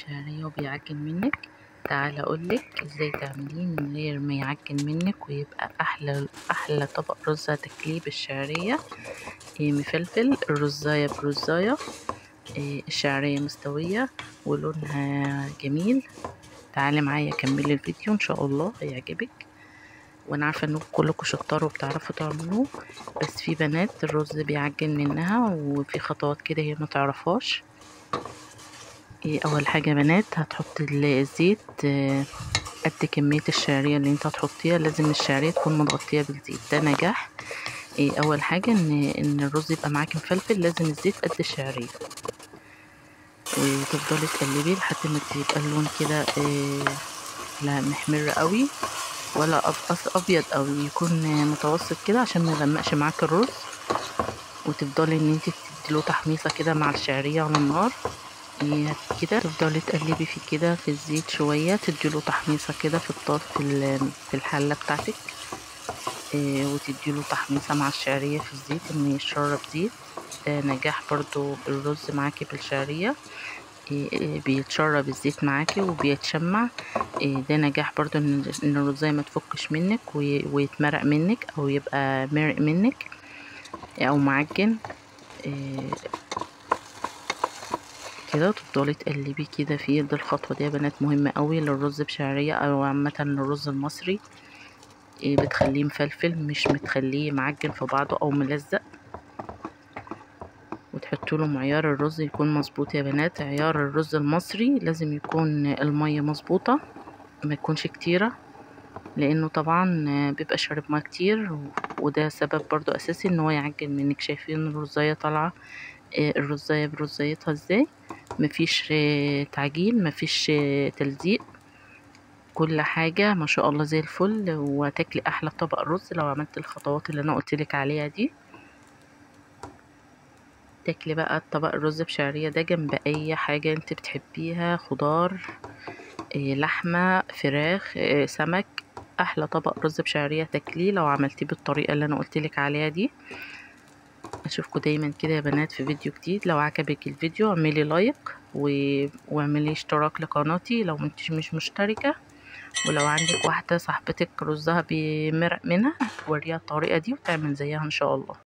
الشعرية وبيعجن منك. تعالى اقولك ازاي تعمليه من غير ما يعجن منك ويبقى احلى طبق رز هتاكليه بالشعرية. مفلفل الرزاية برزاية، الشعرية مستوية ولونها جميل. تعالي معايا كملي الفيديو ان شاء الله هيعجبك، وانا عارفه انكم كلكم شطار وبتعرفوا تعملوه، بس في بنات الرز بيعجن منها وفي خطوات كده هي ما تعرفهاش. اول حاجه يا بنات هتحط الزيت قد كميه الشعريه اللي انت هتحطيها، لازم الشعريه تكون متغطيه بالزيت، ده نجاح. اول حاجه ان الرز يبقى معاك مفلفل، لازم الزيت قد الشعريه، وتفضلي تقلبي لحد ما تبقى اللون كده لا محمر قوي ولا ابيض، او يكون متوسط كده عشان ما يغمقش معاك الرز. وتفضلي ان انت تديله تحميصه كده مع الشعريه على النار كده، تفضلي تقلبي فيه كده في الزيت شويه، تديله تحميصه كده في في الحله بتاعتك، وتديله تحميصه مع الشعريه في الزيت انه يشرب زيت. ده نجاح برضو الرز معاكي بالشعريه، بيتشرب الزيت معاكي وبيتشمع. ده نجاح برضو ان الرزاية ما تفكش منك ويتمرق منك او يبقى مرق منك او معجن. كده تفضلي تقلبي كده فيه. دي الخطوة دي يا بنات مهمة قوي للرز بشعرية او عامة الرز المصري، بتخليه مفلفل مش بتخليه معجن في بعضه او ملزق. وتحطوا له معيار الرز يكون مظبوط يا بنات. عيار الرز المصري لازم يكون المية مظبوطة، ما يكونش كتيرة، لانه طبعا بيبقى شارب ميه كتير، وده سبب برضو اساسي ان هو يعجن منك. شايفين الرزاية طالعة الرزاية برزايتها ازاي، مفيش تعجين، مفيش تلزيق، كل حاجة ما شاء الله زي الفل. وهتاكلي احلى طبق رز لو عملت الخطوات اللي انا قلتلك عليها دي. تاكلي بقى الطبق الرز بشعرية ده جنب اي حاجة انت بتحبيها، خضار، لحمة، فراخ، سمك. احلى طبق رز بشعرية تاكليه لو عملتيه بالطريقة اللي انا قلتلك عليها دي. اشوفكم دايما كده يا بنات في فيديو جديد. لو عجبك الفيديو اعملي لايك واعملي اشتراك لقناتي لو انت مش مشتركة. ولو عندك واحدة صاحبتك رزها بيمرق منها وريها الطريقة دي وتعمل زيها ان شاء الله.